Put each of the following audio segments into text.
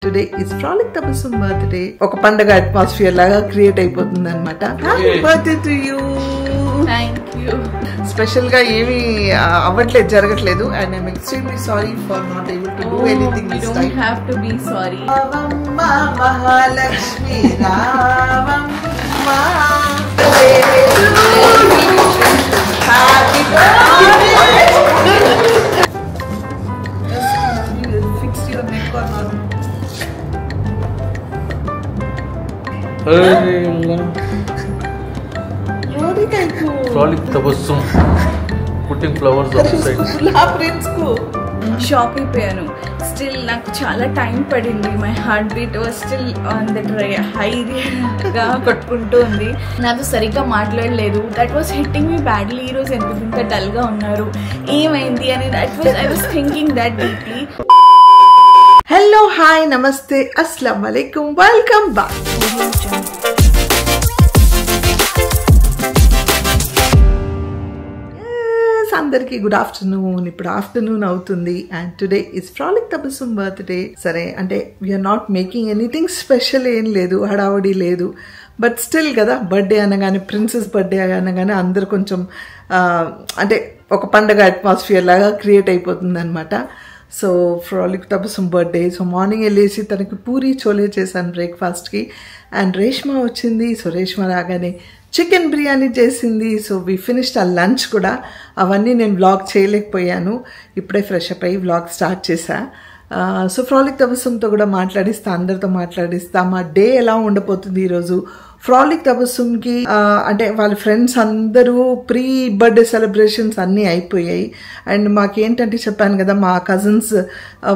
Today is Frolic Tabassum birthday. Oka pandaga atmosphere laga create ayipotundi annamata. Happy birthday to you. Thank you. Special ga emi avvatledu jaragatledu and I'm extremely sorry for not able to do anything this time. You don't have to be sorry. Ravamma Mahalakshmi Ravamma Happy birthday. Fix your neck or not? Frolic Tabassum, putting flowers on the side. Shock అయిపోయాను. Still నాకు చాలా time పడింది. My heart beat was still on the హైగా కొట్టుకుంటూ ఉంది. నాతో సరిగ్గా మాట్లాడలేదు. That was hitting me badly. ఈరోజు ఎందుకు ఇంత డల్గా ఉన్నారు, ఏమైంది అని I was thinking that deeply. Hello, hi, namaste, assalamu alaikum, welcome back. అందరికి గుడ్ ఆఫ్టర్నూన్. ఇప్పుడు ఆఫ్టర్నూన్ అవుతుంది and today is frolic Tabassum birthday. సరే అంటే we're not making anything special, ఏం లేదు, హడావుడి లేదు. బట్ స్టిల్ కదా, బర్త్డే అనగానే, ప్రిన్సెస్ బర్త్డే అనగానే అందరు కొంచెం అంటే ఒక పండగ అట్మాస్ఫియర్ లాగా క్రియేట్ అయిపోతుంది అనమాట. So frolic Tabassum birthday. So morning వెళ్ళేసి తనకి పూరి చోలే చేశాను బ్రేక్ఫాస్ట్కి. అండ్ రేష్మా వచ్చింది. సో రేష్మా రాగానే చికెన్ బిర్యానీ చేసింది. సో వి ఫినిష్డ్ ఆ లంచ్ కూడా. అవన్నీ నేను వ్లాగ్ చేయలేకపోయాను. ఇప్పుడే ఫ్రెష్ అప్ అయ్యి వ్లాగ్ స్టార్ట్ చేశా. సో ఫ్రాలిక్ తబస్సుమ్తో కూడా మాట్లాడిస్తా, అందరితో మాట్లాడిస్తా. మా డే ఎలా ఉండబోతుంది ఈరోజు. ఫ్రాలిక్ తబస్సుమ్కి అంటే వాళ్ళ ఫ్రెండ్స్ అందరూ ప్రీ బర్త్డే సెలబ్రేషన్స్ అన్నీ అయిపోయాయి. అండ్ మాకేంటంటే చెప్పాను కదా, మా కజిన్స్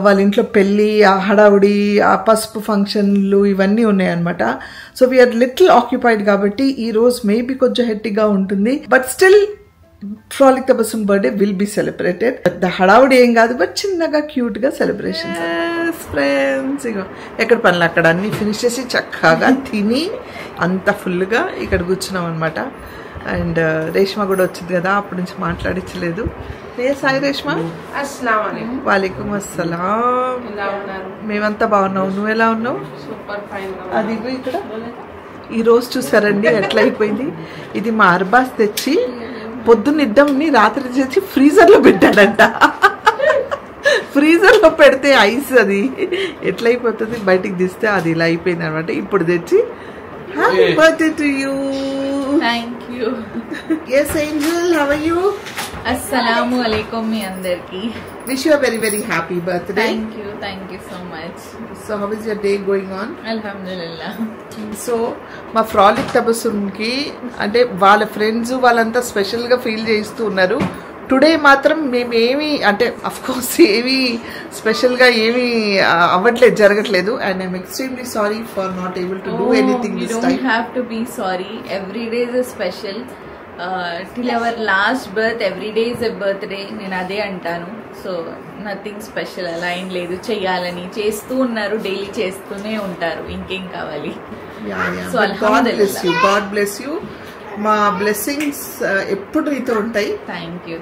వాళ్ళ ఇంట్లో పెళ్ళి, ఆ హడావుడి, ఆ పసుపు ఫంక్షన్లు ఇవన్నీ ఉన్నాయన్నమాట. సో వీఆర్ లిటిల్ ఆక్యుపైడ్ కాబట్టి ఈరోజు మేబీ కొంచెం హెట్టిగా ఉంటుంది. But still frolic Tabassum birthday will be celebrated. పెద్ద హడావుడి ఏం కాదు, బట్ చిన్నగా క్యూట్ గా సెలబ్రేషన్. ఫ్రెండ్స్ ఇగో ఎక్కడ పనులు అక్కడ అన్ని ఫినిష్ చేసి చక్కగా తిని అంత ఫుల్గా ఇక్కడ కూర్చున్నాం అనమాట. అండ్ రేష్మా కూడా వచ్చింది కదా, అప్పటి నుంచి మాట్లాడించలేదు. సాయి రేష్మా. వాలేకుం అస్సలాం. మేమంతా బాగున్నావు, నువ్వు ఎలా ఉన్నావు? అది ఇక్కడ ఈ రోజు చూసారండి ఎట్లా అయిపోయింది. ఇది మా అర్బాస్ తెచ్చి పొద్దున్న ఇద్దామని రాత్రి చేసి ఫ్రీజర్లో పెట్టాడంట. ఫ్రీజర్లో పెడితే ఐస్ అది ఎట్లయిపోతుంది, బయటికి తీస్తే అది ఇలా అయిపోయింది అనమాట. ఇప్పుడు తెచ్చి happy birthday to you. Thank you. Yes Angel, how are you? అస్సలాము అలైకుం మీ అందరికి. Wish you a very very happy birthday. Thank you so much. So how is your day going on? అల్హమ్దులిల్లా. సో మా ఫ్రాలిక్ తబస్సుమ్కి అంటే వాళ్ళ friends వాళ్ళంతా స్పెషల్గా feel చేస్తూ ఉన్నారు. టుడే మాత్రం మేము ఏమి అంటే అఫ్కోర్స్ ఏమి స్పెషల్గా ఏమి అవ్వట్లేదు, జరగట్లేదు. And I'm extremely sorry for not able to do anything this time. You don't have to be sorry. Every day is a special. Till our last birth, every day is a birthday. నేను అదే అంటాను. So nothing special అలా ఏం లేదు. చెయ్యాలని చేస్తూ ఉన్నారు, daily చేస్తూనే ఉంటారు. ఇంకేం కావాలి. సో అల్హమ్దులిల్లా. God bless you. మా బ్లెస్సింగ్స్ ఎప్పుడు నీతో ఉంటాయి. Thank you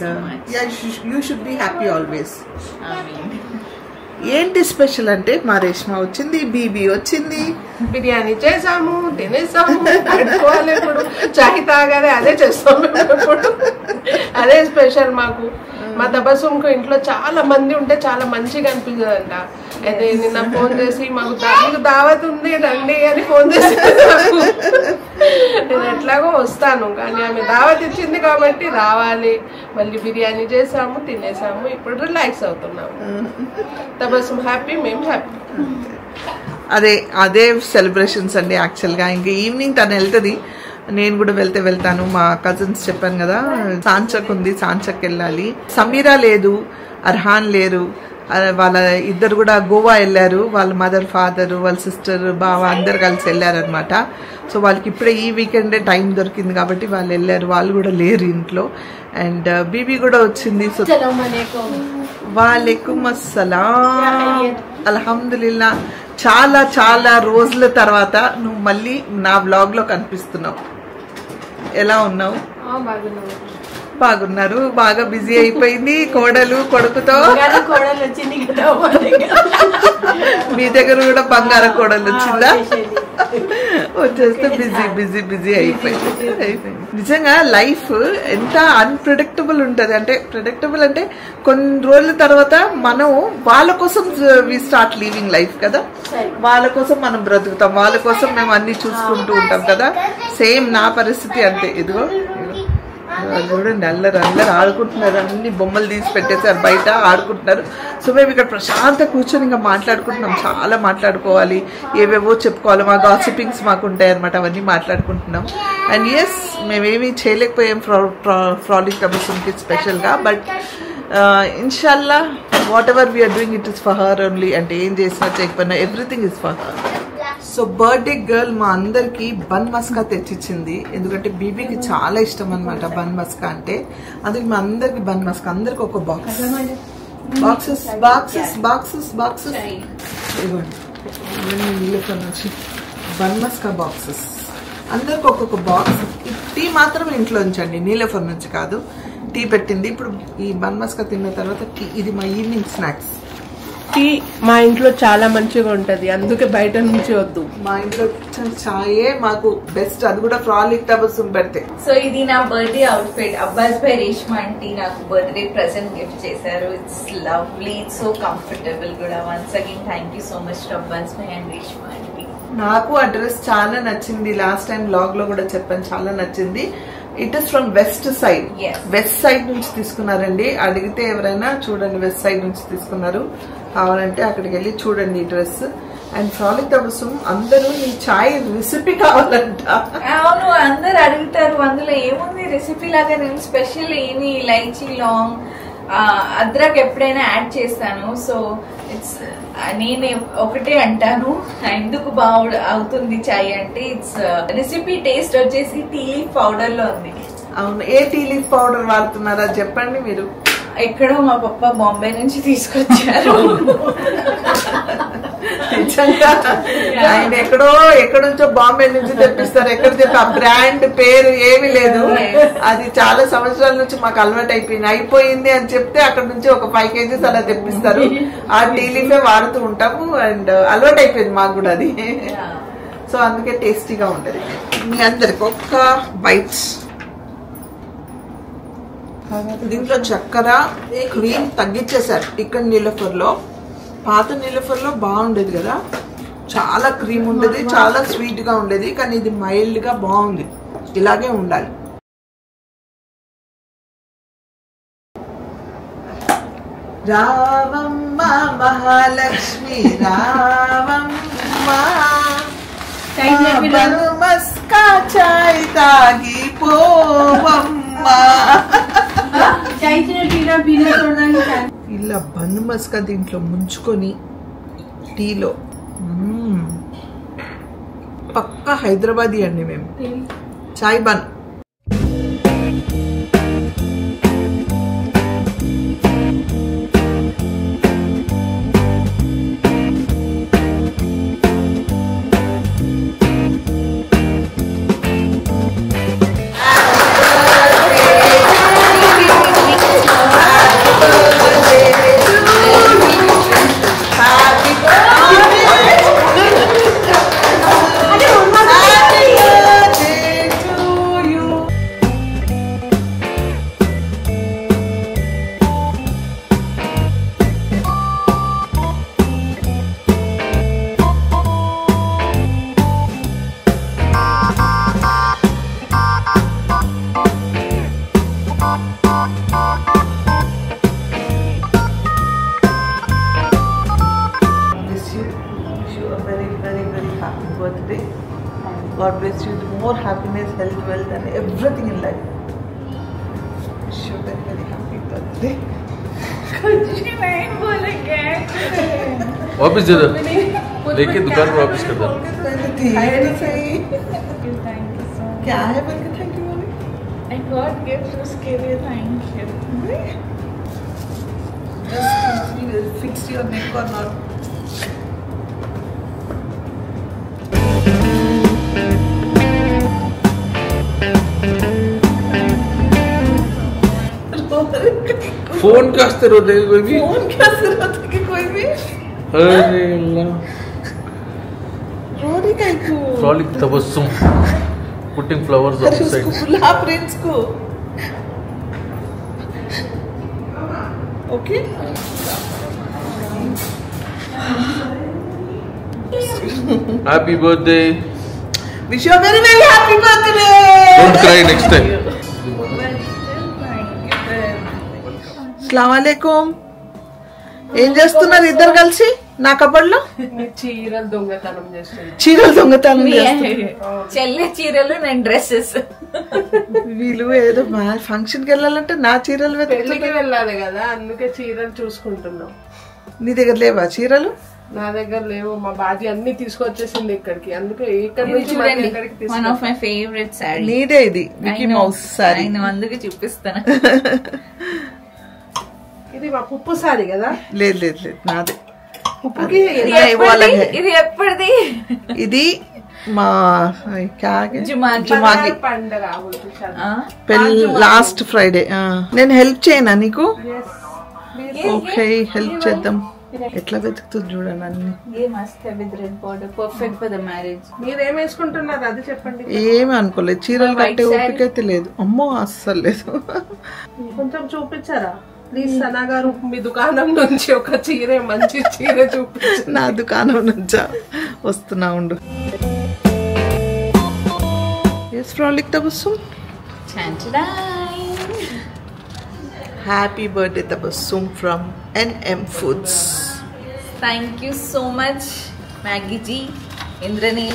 so much. You should be happy always. ఆమీన్. ఏంటి స్పెషల్ అంటే మా రేష్మా వచ్చింది, బీబీ వచ్చింది, బిర్యానీ చేసాము, తినేసాము, పెట్టుకోవాలి. ఇప్పుడు చాయ్ తాగాలి, అదే చేస్తాము. ఇప్పుడు అదే స్పెషల్ మాకు. మా తబస్సుమ్కు ఇంట్లో చాలా మంది ఉంటే చాలా మంచిగా అనిపించదంట. అయితే నిన్న ఫోన్ చేసి మాకు దావత్ ఉంది రండి అని ఫోన్ చేసి, నేను ఎట్లాగో వస్తాను కానీ ఆమె దావత్ ఇచ్చింది కాబట్టి రావాలి. మళ్ళీ బిర్యానీ చేసాము, తినేసాము, ఇప్పుడు రిలాక్స్ అవుతున్నాము. తబస్సుమ్ హ్యాపీ, మేము హ్యాపీ. అదే సెలబ్రేషన్స్ అండి యాక్చువల్గా. ఇంకా ఈవినింగ్ తను వెళ్తుంది, నేను కూడా వెళ్తాను. మా కజిన్స్ చెప్పాను కదా, సాంచక్ ఉంది, సాంచక్ వెళ్ళాలి. సమీరా లేదు, అర్హాన్ లేరు, వాళ్ళ ఇద్దరు కూడా గోవా వెళ్ళారు. వాళ్ళ మదర్, ఫాదర్, వాళ్ళ సిస్టర్, బావ అందరు కలిసి వెళ్ళారనమాట. సో వాళ్ళకి ఇప్పుడే ఈ వీకెండే టైం దొరికింది కాబట్టి వాళ్ళు వెళ్ళారు. వాళ్ళు కూడా లేరు ఇంట్లో. అండ్ బీబీ కూడా వచ్చింది. సో వాలేకుం అస్సలాం. అల్హమ్దులిల్లా. చాలా చాలా రోజుల తర్వాత నువ్వు మళ్ళీ నా వ్లాగ్ లో కనిపిస్తున్నావు. ఎలా ఉన్నావు? బాగున్నారు, బాగా బిజీ అయిపోయింది కోడలు కొడుకుతో. కోడలు వచ్చింది కదా మీ దగ్గర కూడా బంగారం కోడలు వచ్చిందా? వచ్చేస్తే బిజీ బిజీ బిజీ అయిపోయింది. నిజంగా లైఫ్ ఎంత అన్ప్రెడిక్టబుల్ ఉంటది అంటే, ప్రెడిక్టబుల్ అంటే కొన్ని రోజుల తర్వాత మనం వాళ్ళ కోసం వి స్టార్ట్ లీవింగ్ లైఫ్ కదా, వాళ్ళ కోసం మనం బ్రతుకుతాం, వాళ్ళ కోసం మేము అన్ని చూసుకుంటూ ఉంటాం కదా. సేమ్ నా పరిస్థితి అంతే. ఇదిగో చూడండి అందరు ఆడుకుంటున్నారు, అన్ని బొమ్మలు తీసి పెట్టేసారు, బయట ఆడుకుంటున్నారు. సో మేము ఇక్కడ ప్రశాంతంగా కూర్చొని ఇంకా మాట్లాడుకుంటున్నాం, చాలా మాట్లాడుకోవాలి, ఏవేవో చెప్పుకోవాలి, మా గాసిపింగ్స్ మాకు ఉంటాయి అనమాట, అవన్నీ మాట్లాడుకుంటున్నాం. అండ్ ఎస్ మేమేమీ చేయలేకపోయాం ఫ్రాలిక్ తబస్సుమ్కి స్పెషల్గా, బట్ ఇన్షాల్లా whatever we're doing it is for her only. అంటే ఏం చేసినా చేయకపోయినా everything is for her. So birthday girl మా అందరికి బన్ మస్కా తెచ్చిచ్చింది, ఎందుకంటే బీబీకి చాలా ఇష్టం అనమాట బన్ మస్కా అంటే. అందుకే మా అందరికి బన్ మస్కా, అందరికి ఒక box, boxes boxes boxes boxes ఇవ్వండి. నీళ్ళతో నుంచి బన్ మస్కా బాక్సెస్ అందరికి ఒక్కొక్క బాక్స్. టీ మాత్రం ఇంట్లో ఉంచండి, నీళ్ళఫర్ నుంచి కాదు. టీ పెట్టింది. ఇప్పుడు ఈ బన్ మస్కా తిన్న తర్వాత టీ, ఇది మా ఈవినింగ్ స్నాక్స్. టీ మా ఇంట్లో చాలా మంచిగా ఉంటది, అందుకే బయట నుంచి వద్దు. మా ఇంట్లో చాయే మాకు బెస్ట్, అది కూడా ఫ్రాలిక్ తబస్సుమ్ పెడితే. సో ఇది నా బర్త్డే అవుట్ఫిట్. అబ్బాస్ బై రేష్మా ఆంటీ నాకు బర్త్డే ప్రెసెంట్ గిఫ్ట్ చేశారు. It's lovely, it's so comfortable కూడా. Once again thank you so much to Abbas బై అండ్ రేష్మా ఆంటీ. నాకు ఆ డ్రెస్ చాలా నచ్చింది, లాస్ట్ టైం బ్లాగ్ లో కూడా చెప్పాను, చాలా నచ్చింది. It is from west side, west side నుంచి తీసుకున్నారండి. అడిగితే ఎవరైనా చూడండి, వెస్ట్ సైడ్ నుంచి తీసుకున్నారు. కావాలంటే అక్కడికి వెళ్ళి చూడండి ఈ డ్రెస్. అండ్ ఫ్రాలిక్ తబస్సుమ్ అందరూ ఈ చాయ్ రెసిపీ కావాలంట. అవును, అందరు అడుగుతారు అందులో ఏముంది రెసిపీ లాగా. నేను స్పెషల్ ఏమి ఇలైచీ, లాంగ్, అద్రక్ ఎప్పుడైనా యాడ్ చేస్తాను. సో ఇట్స్ నేను ఒకటే అంటాను, ఎందుకు అవుతుంది చాయ్ అంటే, ఇట్స్ రెసిపీ టేస్ట్ వచ్చేసి టీ లీఫ్ పౌడర్ లో ఉంది. అవును, ఏ టీ లీఫ్ పౌడర్ వాడుతున్నారా చెప్పండి మీరు? ఎక్కడో మా పప్ప బాంబే నుంచి తీసుకొచ్చారు. నిజంగా ఆయన ఎక్కడి నుంచో బాంబే నుంచి తెప్పిస్తారు. ఎక్కడ చెప్పి ఆ బ్రాండ్ పేరు ఏమీ లేదు, అది చాలా సంవత్సరాల నుంచి మాకు అలవాటు అయిపోయింది అని చెప్తే అక్కడ నుంచి ఒక 5 kgs అలా తెప్పిస్తారు. ఆ టీ లీఫే వాడుతూ ఉంటాము అండ్ అలవాటు అయిపోయింది మాకు కూడా అది. సో అందుకే టేస్టీగా ఉండదు. మీ అందరికి ఒక్క బైట్స్. దీంట్లో చక్కెర, క్రీమ్ తగ్గించేశారు. ఇక్కడ నీలఫర్లో, పాత నీలఫర్లో బాగుండేది కదా, చాలా క్రీమ్ ఉండేది, చాలా స్వీట్ గా ఉండేది. కానీ ఇది మైల్డ్ గా బాగుంది, ఇలాగే ఉండాలి. రావమ్మ మహాలక్ష్మి రావమ్మ, బను మస్కా చాయ్ తాగి పోవమ్మ. ఇలా బన్ మస్కా దీంట్లో ముంచుకొని టీలో, పక్కా హైదరాబాదీ అండి మేము. చాయ్ bun. God bless you with more happiness, health, wealth and everything in life. Wish you a very, very happy birthday. कुछ नहीं बोलेंगे। वापस दे दो, लेके दुकान पर वापस कर दो। क्या है बोल के थैंक यू बोले? I got gift उसके लिए thank you. Just fix your neck or not. Phone कास्ते रोते कोई भी फोन कैसे रोते कि कोई भी अरे अल्लाह रो रही कहीं को फ्रॉलिक तबस्सुम पुटिंग फ्लावर्स अरे आउटसाइड उसको बुला प्रिंस को okay happy birthday wish you very very happy birthday don't cry next time अस्सलाम वालेकुम ఏం చేస్తున్నారు ఇద్దరు కలిసి నా కబడ్లో చీరలు దొంగతనం చేస్తుంది చీరలు దొంగతనం చేస్తున్నారు చెల్లె చీరలు నేను డ్రెస్సెస్ వీళ్ళు ఏదో ఫంక్షన్ కి వెళ్ళాలంటే నా చీరలు పెళ్లికి వెళ్ళాలి కదా అందుకే చీరలు చూసుకుంటున్నాం నీ దగ్గర లేవా చీరలు నా దగ్గర లేవు మా బాజీ అన్ని తీసుకొచ్చేసింది ఇక్కడికి అందుకే ఇక్కడ నుంచి చూడండి ఇక్కడికి one of my favourite sorry నీదే ఇది మిక్కీ మౌస్ సారీ అందుకే చూపిస్తాను ఇది మా పుప్పు సారీ కదా లేదు లేదు లేదు నాదే పుప్పుకి ఇది ఎప్పటిది ఇది మా జుమాకి పండగ లాస్ట్ ఫ్రైడే నేను హెల్ప్ చేయనా నీకు ఓకే హెల్ప్ చేద్దాం ఎట్లా వెతుకుతుంది చూడండి అన్ని ये मस्त है with red border perfect for the marriage మీరేం వేసుకుంటున్నారు అది చెప్పండి ఏమి అనుకోలేదు చీరలు కట్టే ఓపికైతే లేదు అమ్మో అస్సలు లేదు కొంచెం చూపించారా ప్లీజ్ సనా గారు మీ దుకాణం నుంచి ఒక చీర మంచి చీర చూపించు నా దుకాణం నుంచా వస్తున్నా ఉండు yes frolic Tabassum happy birthday Tabassum from NM Foods. Thank you so much Maggie ji Indrani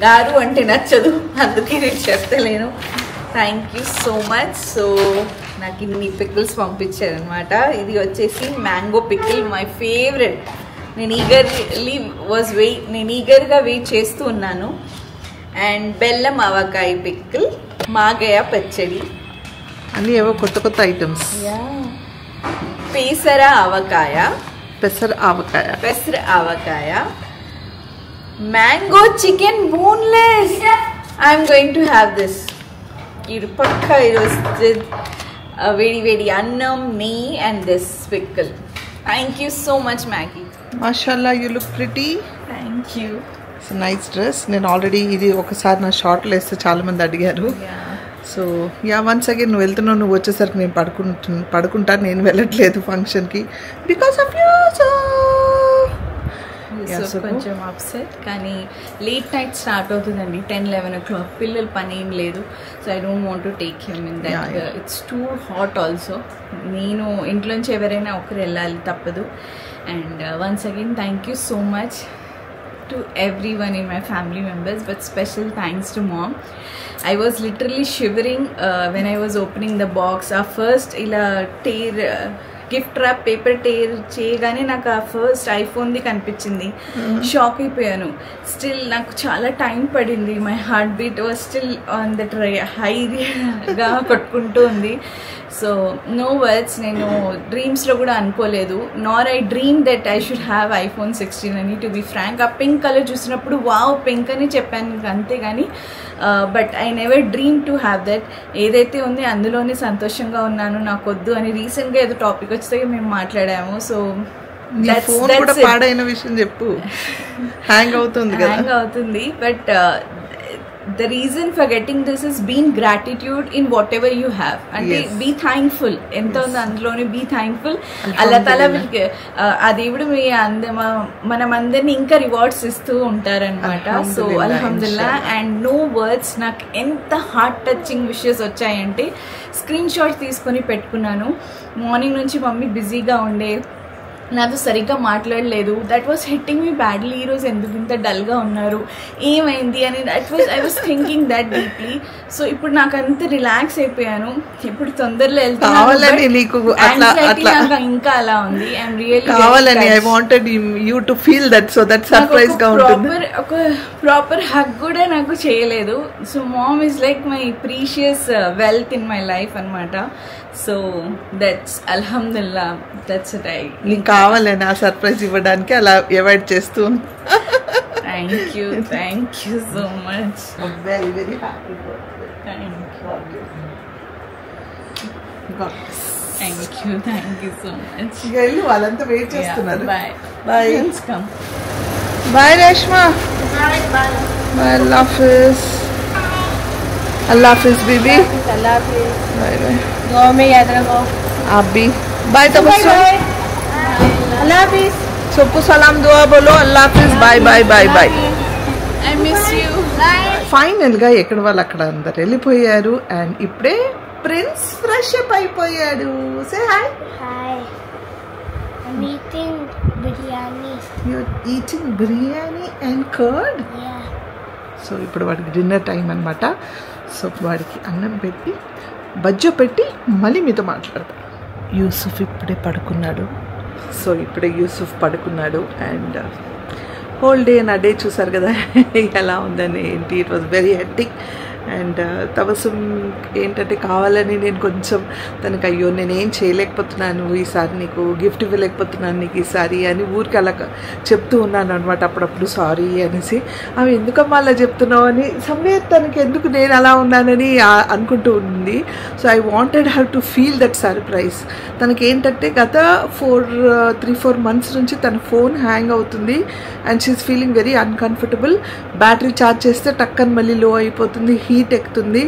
గారు అంటే నచ్చదు అందుకే నేను చెప్తలేను thank you so much so నాకు ఇన్ని పికిల్స్ పంపించారనమాట ఇది వచ్చేసి మ్యాంగో పికిల్ మై ఫేవరెట్ నేను ఈగర్గా వెయిట్ చేస్తూ ఉన్నాను అండ్ బెల్లం ఆవకాయ పికిల్ మాగయ పచ్చడి అన్నీ ఏవో కొత్త కొత్త ఐటమ్స్ పెసర ఆవకాయ mango chicken boneless I'm going to have this ఇది పక్కా ఈరోజు వేడి వేడి అన్నం నెయ్యి and this pickle thank you so much Maggie మాషాల్లా you look pretty thank you it's nice dress నేను ఆల్రెడీ ఇది ఒకసారి నా షార్ట్లో వేస్తే చాలా మంది అడిగారు సో వన్స్ అగైన్ నువ్వు వెళ్తున్నావు నువ్వు వచ్చేసరికి నేను పడుకుంటా నేను వెళ్ళట్లేదు ఫంక్షన్కి బికాస్ ఆఫ్ యూ సో కొంచెం అప్సెట్ కానీ లేట్ నైట్ స్టార్ట్ అవుతుందండి 10-11 o'clock పిల్లలు పని ఏం లేదు so I don't want to take him in that it's too hot also నేను ఇంట్లోంచి ఎవరైనా ఒకరు వెళ్ళాలి తప్పదు and once again thank you so much to everyone in my family members but special thanks to mom. I was literally shivering when I was opening the box. First ila tear gift wrap paper tear చేయగానే నాకు ఆ first ఐఫోన్ది కనిపించింది shock అయిపోయాను still నాకు చాలా time పడింది my heart beat was still on that హైగా కొట్టుకుంటూ ఉంది సో నో వర్డ్స్ నేను డ్రీమ్స్లో కూడా అనుకోలేదు నార్ I dream that I should have iPhone 16 అని టు బి ఫ్రాంక్ ఆ పింక్ కలర్ చూసినప్పుడు వావ్ పింక్ అని చెప్పాను అంతేగాని but I never dream to have that ఏదైతే ఉంది అందులోనే సంతోషంగా ఉన్నాను నాకు వద్దు అని రీసెంట్గా ఏదో టాపిక్ వస్తే మేము మాట్లాడాము సో ఫోన్ కూడా పాడైన విషయం చెప్పు హ్యాంగ్ అవుతుంది but the reason for getting this is being gratitude in whatever you have and be thankful enta undi andlone be thankful Allah taala will adevudu me manam andarni inka rewards istu untaru anamata so alhamdulillah and no words nak enta heart touching wishes vachayante screenshot తీసుకొని పెట్టుకున్నాను morning నుంచి mummy బిజీగా ఉండే నాతో సరిగ్గా మాట్లాడలేదు that was hitting me badly ఈరోజు ఎందుకు ఇంత డల్గా ఉన్నారు ఏమైంది అని I was thinking that deeply so ఇప్పుడు నాకు అంత రిలాక్స్ అయిపోయాను ఇప్పుడు తొందరలో వెళ్తాను ఇంకా అలా ఉంది ఐఎమ్ రియల్లీ ఒక ప్రాపర్ హగ్ కూడా నాకు చేయలేదు so mom is like my precious wealth in my life అనమాట సో దట్స్ అల్హమ్దుల్లా దట్స్ ఇట్ ఐ నీకు కావాలని ఆ సర్ప్రైజ్ ఇవ్వడానికి అలా అవాయిడ్ చేస్తూ thank you so much very very happy thank you thank you so much. ఇక వెళ్ళు, వాళ్ళంతా వెయిట్ చేస్తున్నారు. Bye bye. Come. Bye Reshma. Bye. Allah हाफिज. अल्लाह हाफिज बीबी. अल्लाह हाफिज. Bye bye. दुआ में याद रखो. आप भी. बाय तबस्सुम. अल्लाह हाफिज. सबको सलाम दुआ बोलो. अल्लाह हाफिज. Bye bye bye bye. I miss you. ఫైనల్గా ఎక్కడ వాళ్ళు అక్కడ అందరు వెళ్ళిపోయారు. అండ్ ఇప్పుడే ప్రిన్స్ ఫ్రెష్ అప్ అయిపోయాడు. Say hi. Hi. I'm eating biryani. You're eating biryani and curd. Yeah. So ఇప్పుడు వాడికి డిన్నర్ టైం అనమాట. సో వాడికి అన్నం పెట్టి బజ్జో పెట్టి మళ్ళీ మీతో మాట్లాడతాను. యూసుఫ్ ఇప్పుడే పడుకున్నాడు. సో ఇప్పుడే యూసుఫ్ పడుకున్నాడు. అండ్ హోల్ డే నా డే చూసారు కదా ఎలా ఉందని ఏంటి. It was very hectic. And Tabassum ఏంటంటే కావాలని నేను కొంచెం తనకు అయ్యో నేనేం చేయలేకపోతున్నాను ఈసారి, నీకు గిఫ్ట్ ఇవ్వలేకపోతున్నాను నీకు ఈసారి అని ఊరికి అలా చెప్తూ ఉన్నాను అనమాట అప్పుడప్పుడు. సారీ అనేసి, అవి ఎందుకమ్మా అలా చెప్తున్నావు అని సమ్వేర్ తనకి ఎందుకు నేను అలా ఉన్నానని అనుకుంటూ ఉంది. So I wanted her to feel that surprise. తనకి ఏంటంటే గత 3-4 months నుంచి తన ఫోన్ హ్యాంగ్ అవుతుంది and she's feeling very uncomfortable. Battery charge చేస్తే టక్కని మళ్ళీ లో అయిపోతుంది, హీట్ ఎక్కుతుంది.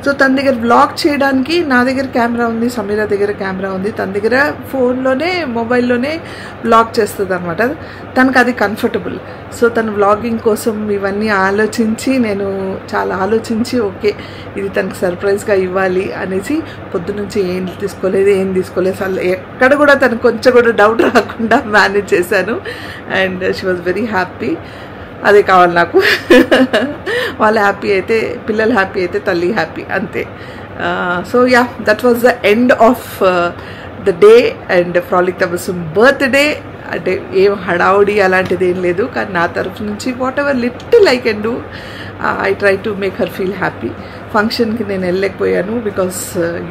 సో తన దగ్గర వ్లాగ్ చేయడానికి నా దగ్గర కెమెరా ఉంది, సమీరా దగ్గర కెమెరా ఉంది, తన దగ్గర ఫోన్లోనే మొబైల్లోనే వ్లాగ్ చేస్తుంది అనమాట. తనకు అది కంఫర్టబుల్. సో తను వ్లాగింగ్ కోసం ఇవన్నీ ఆలోచించి నేను చాలా ఆలోచించి ఓకే ఇది తనకు సర్ప్రైజ్గా ఇవ్వాలి అనేసి పొద్దునుంచి ఏం తీసుకోలేదు అసలు ఎక్కడ కూడా తనకు కొంచెం కూడా డౌట్ రాకుండా మేనేజ్ చేశాను. And she was very happy. అదే కావాలి నాకు. వాళ్ళు హ్యాపీ అయితే, పిల్లలు హ్యాపీ అయితే తల్లి హ్యాపీ, అంతే. So yeah, that was the end of the day and frolic Tabassum birthday. అంటే ఏం హడావుడి అలాంటిది ఏం లేదు, కానీ నా తరఫు నుంచి what ever little I can do I try to make her feel happy. ఫంక్షన్కి నేను వెళ్ళలేకపోయాను బికాస్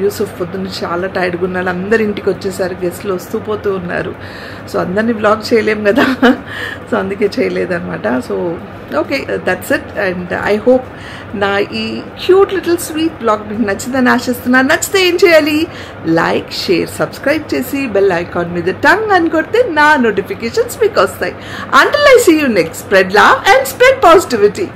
యూసుఫ్ పొద్దున్న చాలా టైర్డ్గా ఉన్నాడు. అందరు ఇంటికి వచ్చేసారు, గెస్ట్లు వస్తూ పోతూ ఉన్నారు. సో అందరినీ బ్లాగ్ చేయలేం కదా, సో అందుకే చేయలేదన్నమాట. So okay, that's it. And I hope నా ఈ క్యూట్ లిటిల్ స్వీట్ బ్లాగ్ మీకు నచ్చిందని ఆశిస్తున్నాను. నచ్చితే ఏం చేయాలి? లైక్, షేర్, సబ్స్క్రైబ్ చేసి బెల్ ఐకాన్ మీద టంగ్ అని కొడితే నా నోటిఫికేషన్స్ మీకు వస్తాయి. Until I see you next, spread love and spread positivity.